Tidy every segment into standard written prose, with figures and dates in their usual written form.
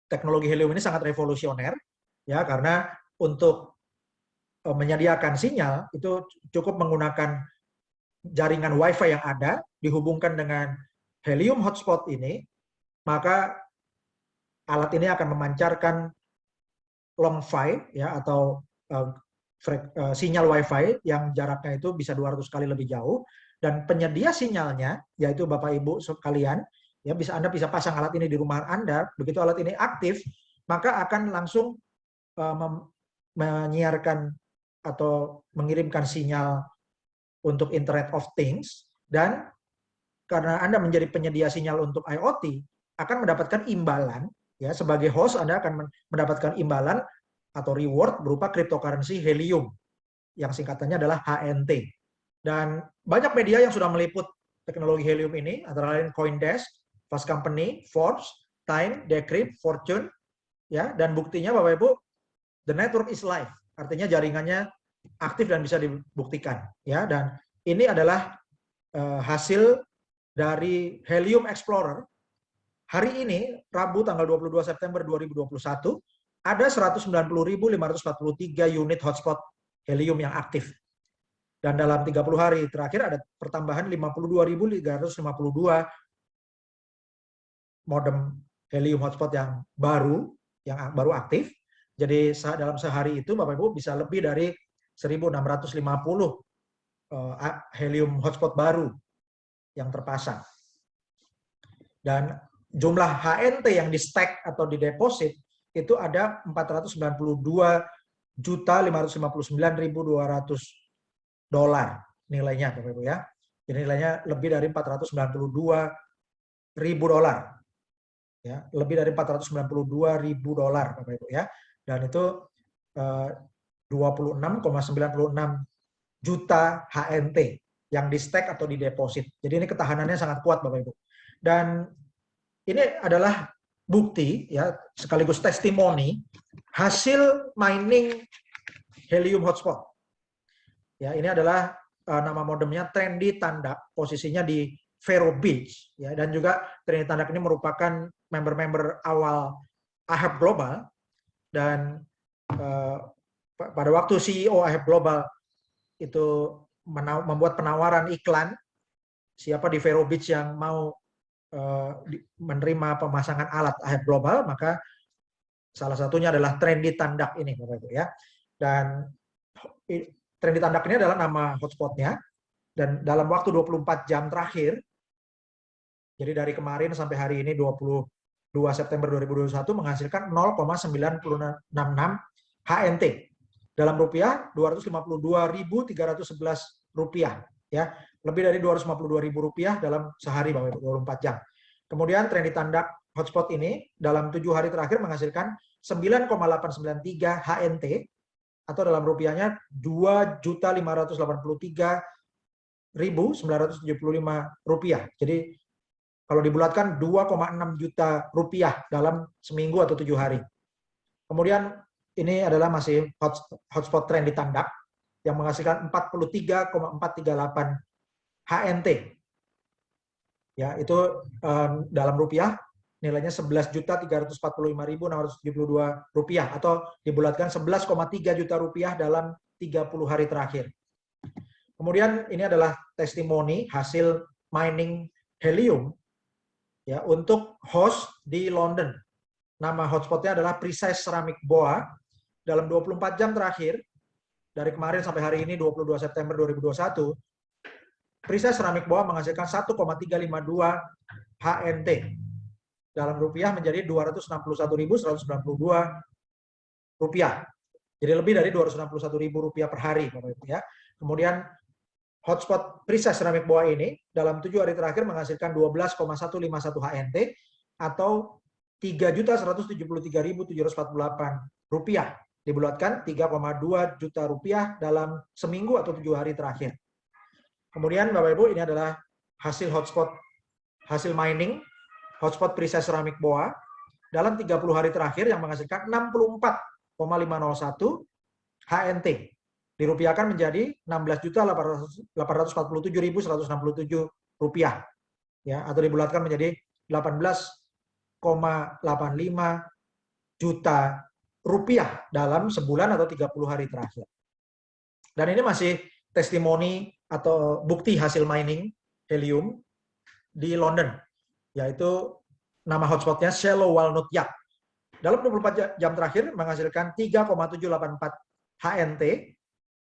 teknologi helium ini sangat revolusioner, ya, karena untuk menyediakan sinyal itu cukup menggunakan jaringan Wi-Fi yang ada, dihubungkan dengan helium hotspot ini, maka alat ini akan memancarkan long PHY, ya, atau sinyal Wi-Fi yang jaraknya itu bisa 200 kali lebih jauh, dan penyedia sinyalnya, yaitu Bapak Ibu sekalian, ya, Anda bisa pasang alat ini di rumah Anda. Begitu alat ini aktif, maka akan langsung menyiarkan atau mengirimkan sinyal untuk Internet of Things, dan karena Anda menjadi penyedia sinyal untuk IoT, akan mendapatkan imbalan, ya, sebagai host Anda akan mendapatkan imbalan atau reward berupa cryptocurrency helium, yang singkatannya adalah HNT. Dan banyak media yang sudah meliput teknologi helium ini, antara lain CoinDesk, Fast Company, Forbes, Time, Decrypt, Fortune, ya, dan buktinya Bapak Ibu, the network is live, artinya jaringannya aktif dan bisa dibuktikan, ya. Dan ini adalah hasil dari Helium Explorer. Hari ini, Rabu tanggal 22 September 2021, ada 190.543 unit hotspot helium yang aktif. Dan dalam 30 hari terakhir ada pertambahan 52.352 modem helium hotspot yang baru aktif. Jadi dalam sehari itu Bapak Ibu bisa lebih dari 1.650 helium hotspot baru yang terpasang. Dan jumlah HNT yang di stack atau di deposit itu ada 492.559.200 dolar nilainya, Bapak Ibu, ya. Jadi nilainya lebih dari 492.000 dolar. Ya, lebih dari 492.000 dolar, Bapak Ibu, ya. Dan itu 26,96 juta HNT yang di stack atau di deposit. Jadi ini ketahanannya sangat kuat, Bapak Ibu. Dan ini adalah bukti, ya, sekaligus testimoni hasil mining helium hotspot. Ya, ini adalah nama modemnya Trendy Tandak, posisinya di Vero Beach, ya, dan juga Trendy Tandak ini merupakan member-member awal Ahab Global, dan pada waktu CEO Ahab Global itu membuat penawaran iklan, siapa di Vero Beach yang mau menerima pemasangan alat Ahab Global, maka salah satunya adalah Trendy Tandak ini, Bapak Ibu, ya. Dan Trendy Tandak ini adalah nama hotspotnya, dan dalam waktu 24 jam terakhir, jadi dari kemarin sampai hari ini 22 September 2021 menghasilkan 0,966 HNT. Dalam rupiah 252.311 rupiah, ya. Lebih dari 252.000 rupiah dalam sehari, Bapak Ibu, 24 jam. Kemudian Trendy Tandak hotspot ini dalam 7 hari terakhir menghasilkan 9,893 HNT, atau dalam rupiahnya 2.583.975 rupiah. Jadi kalau dibulatkan 2,6 juta rupiah dalam seminggu atau 7 hari. Kemudian ini adalah masih hotspot Trendy Tandak yang menghasilkan 43,438 HNT. Ya, itu dalam rupiah nilainya 11.345.672 rupiah, atau dibulatkan 11,3 juta rupiah dalam 30 hari terakhir. Kemudian ini adalah testimoni hasil mining helium, ya, untuk host di London. Nama hotspotnya adalah Precise Ceramic Boa. Dalam 24 jam terakhir, dari kemarin sampai hari ini 22 September 2021, Precise Ceramic Boa menghasilkan 1,352 HNT. Dalam rupiah menjadi 261.192 rupiah. Jadi lebih dari 261.000 rupiah per hari, Bapak Ibu, ya. Kemudian hotspot Precise Ceramic Boa ini dalam 7 hari terakhir menghasilkan 12,151 HNT atau 3.173.748 rupiah. Dibulatkan 3,2 juta rupiah dalam seminggu atau 7 hari terakhir. Kemudian Bapak Ibu, ini adalah hasil mining hotspot Precise Ceramic Boa dalam 30 hari terakhir yang menghasilkan 64,501 HNT. Dirupiahkan menjadi 16.847.167 rupiah, ya, atau dibulatkan menjadi 18,85 juta rupiah dalam sebulan atau 30 hari terakhir. Dan ini masih testimoni atau bukti hasil mining helium di London, yaitu nama hotspotnya Shallow Walnut Yard. Dalam 24 jam terakhir menghasilkan 3,784 HNT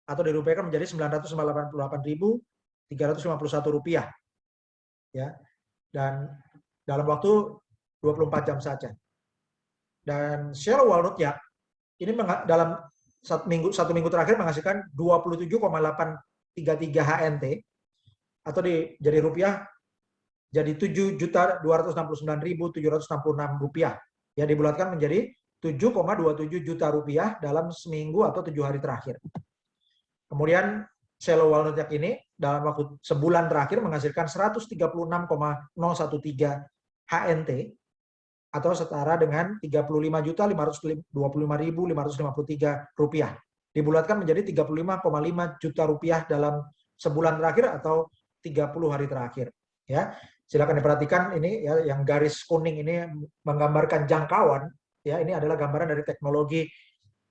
atau dirupiahkan menjadi 988.351 rupiah. Ya. Dan dalam waktu 24 jam saja. Dan Shallow Walnut Yard ini dalam satu minggu terakhir menghasilkan 27,833 HNT atau jadi rupiah jadi 7.269.766 rupiah. Ya, dibulatkan menjadi 7,27 juta rupiah dalam seminggu atau 7 hari terakhir. Kemudian Shallow Walnut Yard ini dalam waktu sebulan terakhir menghasilkan 136,013 HNT atau setara dengan 35.525.553 rupiah. Dibulatkan menjadi 35,5 juta rupiah dalam sebulan terakhir atau 30 hari terakhir. Ya, silakan diperhatikan ini ya, yang garis kuning ini menggambarkan jangkauan. Ya, ini adalah gambaran dari teknologi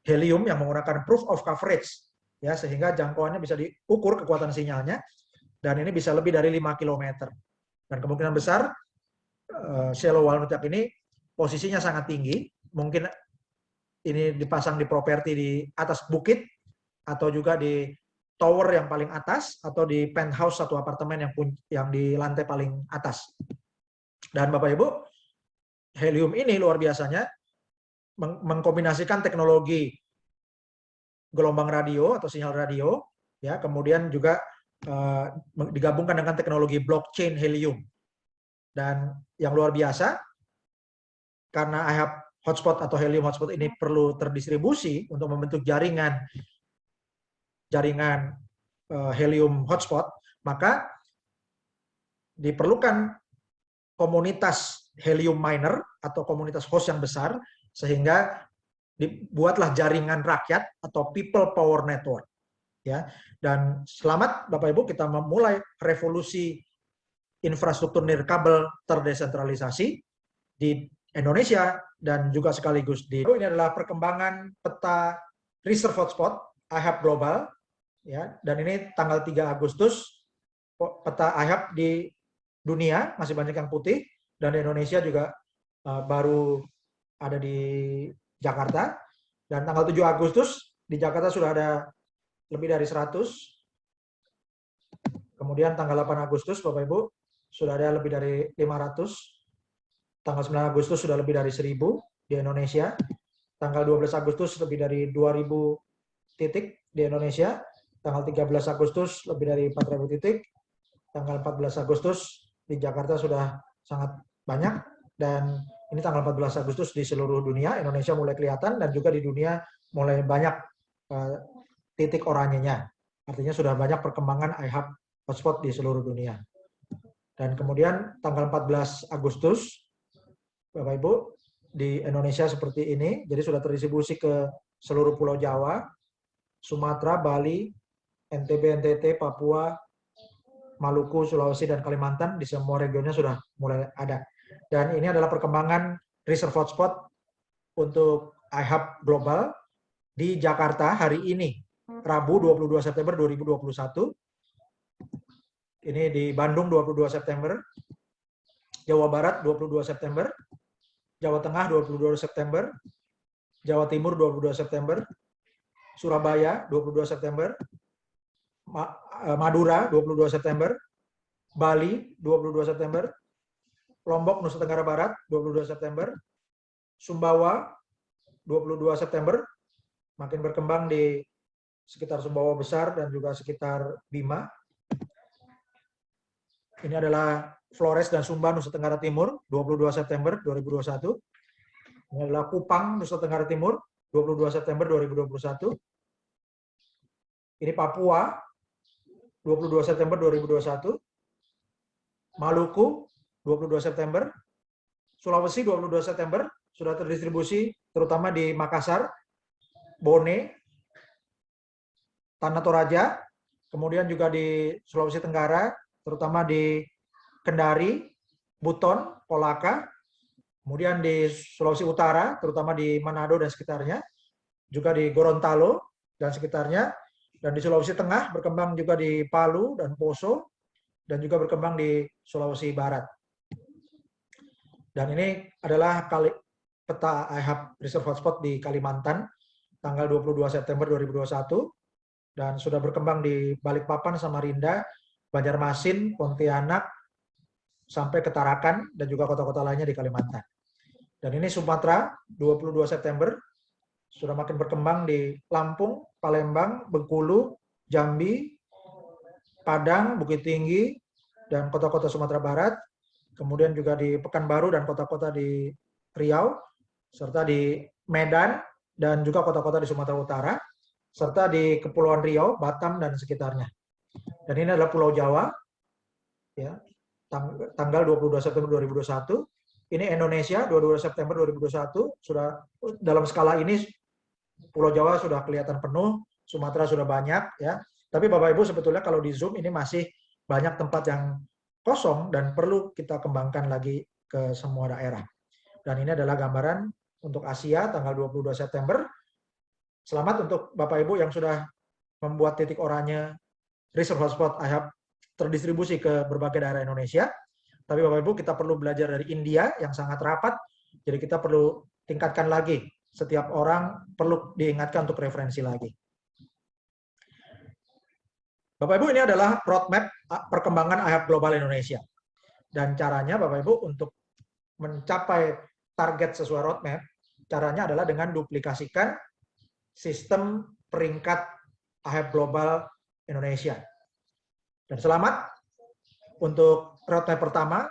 helium yang menggunakan proof of coverage. Ya, sehingga jangkauannya bisa diukur kekuatan sinyalnya dan ini bisa lebih dari 5 km. Dan kemungkinan besar Shallow Walnut Yard ini posisinya sangat tinggi, mungkin ini dipasang di properti di atas bukit atau juga di tower yang paling atas atau di penthouse satu apartemen yang di lantai paling atas. Dan Bapak Ibu, helium ini luar biasanya mengkombinasikan teknologi gelombang radio atau sinyal radio, ya, kemudian juga digabungkan dengan teknologi blockchain helium. Dan yang luar biasa, karena IHAB hotspot atau helium hotspot ini perlu terdistribusi untuk membentuk jaringan helium hotspot, maka diperlukan komunitas helium miner atau komunitas host yang besar, sehingga dibuatlah jaringan rakyat atau people power network. Ya, dan selamat Bapak Ibu, kita memulai revolusi infrastruktur nirkabel terdesentralisasi di Indonesia dan juga sekaligus ini adalah perkembangan peta reserve hotspot IHAB global, ya, dan ini tanggal 3 Agustus peta IHAB di dunia masih banyak yang putih dan di Indonesia juga baru ada di Jakarta, dan tanggal 7 Agustus di Jakarta sudah ada lebih dari 100. Kemudian tanggal 8 Agustus Bapak Ibu sudah ada lebih dari 500. Tanggal 9 Agustus sudah lebih dari 1.000 di Indonesia. Tanggal 12 Agustus lebih dari 2.000 titik di Indonesia. Tanggal 13 Agustus lebih dari 4.000 titik. Tanggal 14 Agustus di Jakarta sudah sangat banyak. Dan ini tanggal 14 Agustus di seluruh dunia. Indonesia mulai kelihatan dan juga di dunia mulai banyak titik oranyenya. Artinya sudah banyak perkembangan IHAB hotspot di seluruh dunia. Dan kemudian tanggal 14 Agustus Bapak Ibu, di Indonesia seperti ini, jadi sudah terdistribusi ke seluruh Pulau Jawa, Sumatera, Bali, NTB, NTT, Papua, Maluku, Sulawesi, dan Kalimantan, di semua regionnya sudah mulai ada. Dan ini adalah perkembangan reserve hotspot untuk IHAB global di Jakarta hari ini, Rabu 22 September 2021. Ini di Bandung 22 September, Jawa Barat 22 September, Jawa Tengah 22 September, Jawa Timur 22 September, Surabaya 22 September, Madura 22 September, Bali 22 September, Lombok Nusa Tenggara Barat 22 September, Sumbawa 22 September, makin berkembang di sekitar Sumbawa Besar dan juga sekitar Bima. Ini adalah Flores dan Sumba Nusa Tenggara Timur 22 September 2021. Ini adalah Kupang Nusa Tenggara Timur 22 September 2021. Ini Papua 22 September 2021. Maluku 22 September. Sulawesi 22 September sudah terdistribusi terutama di Makassar, Bone, Tanah Toraja, kemudian juga di Sulawesi Tenggara terutama di Kendari, Buton, Kolaka, Kemudian di Sulawesi Utara, terutama di Manado dan sekitarnya, juga di Gorontalo dan sekitarnya, dan di Sulawesi Tengah berkembang juga di Palu dan Poso, dan juga berkembang di Sulawesi Barat. Dan ini adalah peta IHAB Reserve Hotspot di Kalimantan, tanggal 22 September 2021, dan sudah berkembang di Balikpapan, Samarinda, Banjarmasin, Pontianak, sampai ke Tarakan, dan juga kota-kota lainnya di Kalimantan. Dan ini Sumatera, 22 September, sudah makin berkembang di Lampung, Palembang, Bengkulu, Jambi, Padang, Bukit Tinggi, dan kota-kota Sumatera Barat, kemudian juga di Pekanbaru dan kota-kota di Riau, serta di Medan, dan juga kota-kota di Sumatera Utara, serta di Kepulauan Riau, Batam, dan sekitarnya. Dan ini adalah Pulau Jawa, ya, tanggal 22 September 2021. Ini Indonesia, 22 September 2021, sudah dalam skala ini Pulau Jawa sudah kelihatan penuh, Sumatera sudah banyak, ya. Tapi Bapak Ibu sebetulnya kalau di Zoom ini masih banyak tempat yang kosong dan perlu kita kembangkan lagi ke semua daerah. Dan ini adalah gambaran untuk Asia tanggal 22 September. Selamat untuk Bapak Ibu yang sudah membuat titik oranye Reserve Hotspot IHAB terdistribusi ke berbagai daerah Indonesia. Tapi Bapak Ibu kita perlu belajar dari India yang sangat rapat. Jadi kita perlu tingkatkan lagi. Setiap orang perlu diingatkan untuk referensi lagi. Bapak Ibu, ini adalah roadmap perkembangan IHAB Global Indonesia. Dan caranya Bapak Ibu untuk mencapai target sesuai roadmap, caranya adalah dengan duplikasikan sistem peringkat IHAB Global Indonesia. Dan selamat untuk roadmap pertama,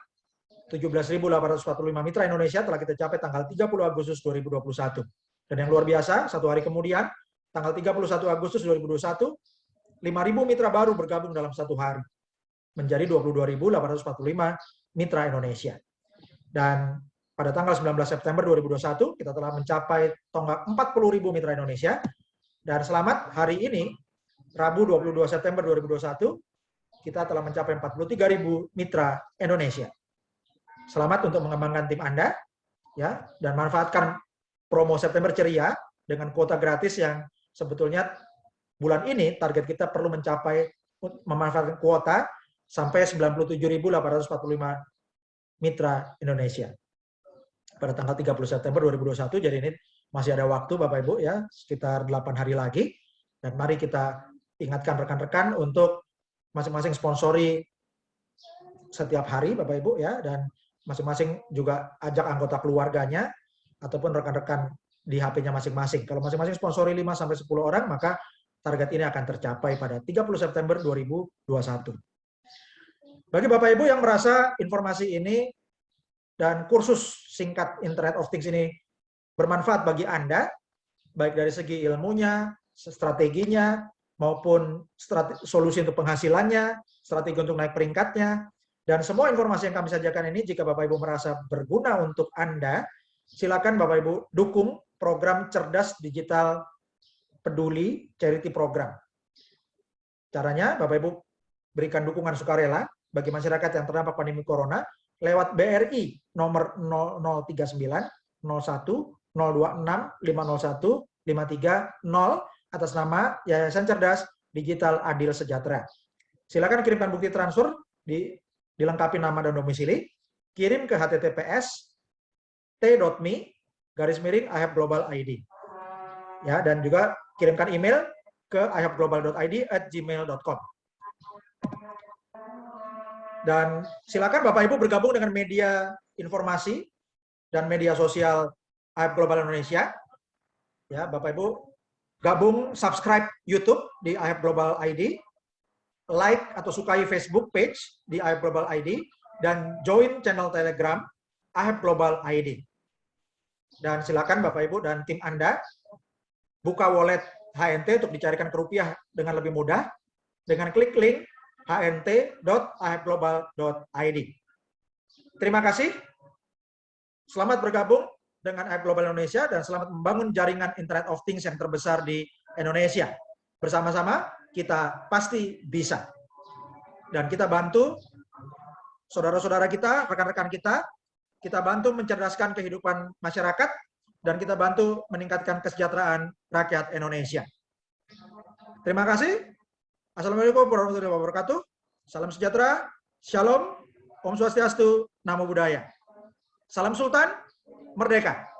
17.845 mitra Indonesia telah kita capai tanggal 30 Agustus 2021. Dan yang luar biasa, satu hari kemudian, tanggal 31 Agustus 2021, 5.000 mitra baru bergabung dalam satu hari, menjadi 22.845 mitra Indonesia. Dan pada tanggal 19 September 2021, kita telah mencapai tonggak 40.000 mitra Indonesia. Dan selamat hari ini, Rabu 22 September 2021, kita telah mencapai 43.000 mitra Indonesia. Selamat untuk mengembangkan tim Anda, ya, dan manfaatkan promo September Ceria dengan kuota gratis yang sebetulnya bulan ini target kita perlu mencapai memanfaatkan kuota sampai 97.845 mitra Indonesia pada tanggal 30 September 2021. Jadi ini masih ada waktu Bapak Ibu, ya, sekitar 8 hari lagi. Dan mari kita ingatkan rekan-rekan untuk masing-masing sponsori setiap hari Bapak Ibu, ya, dan masing-masing juga ajak anggota keluarganya ataupun rekan-rekan di HP-nya masing-masing. Kalau masing-masing sponsori 5-10 orang, maka target ini akan tercapai pada 30 September 2021. Bagi Bapak Ibu yang merasa informasi ini dan kursus singkat Internet of Things ini bermanfaat bagi Anda, baik dari segi ilmunya, strateginya, maupun solusi untuk penghasilannya, strategi untuk naik peringkatnya, dan semua informasi yang kami sajikan ini, jika Bapak Ibu merasa berguna untuk Anda, silakan Bapak Ibu dukung program Cerdas Digital Peduli Charity Program. Caranya, Bapak Ibu berikan dukungan sukarela bagi masyarakat yang terdampak pandemi Corona lewat BRI nomor 0039 01 026 501 530 atas nama Yayasan Cerdas Digital Adil Sejahtera. Silakan kirimkan bukti transfer, dilengkapi nama dan domisili, kirim ke https t.me/IHABglobal.id. Ya, dan juga kirimkan email ke ihabglobal.id@gmail.com. Dan silakan Bapak Ibu bergabung dengan media informasi dan media sosial IHAB Global Indonesia. Ya, Bapak Ibu gabung, subscribe YouTube di IHAB Global ID, like atau sukai Facebook page di IHAB Global ID, dan join channel Telegram IHAB Global ID. Dan silakan Bapak Ibu dan tim Anda buka wallet HNT untuk dicarikan ke rupiah dengan lebih mudah dengan klik link hnt.ihabglobal.id. Terima kasih. Selamat bergabung dengan IHAB Global Indonesia dan selamat membangun jaringan Internet of Things yang terbesar di Indonesia. Bersama-sama kita pasti bisa. Dan kita bantu saudara-saudara kita, rekan-rekan kita kita bantu mencerdaskan kehidupan masyarakat, dan kita bantu meningkatkan kesejahteraan rakyat Indonesia. Terima kasih. Assalamualaikum warahmatullahi wabarakatuh. Salam sejahtera, shalom, Om Swastiastu, Namo Buddhaya. Salam Sultan, merdeka.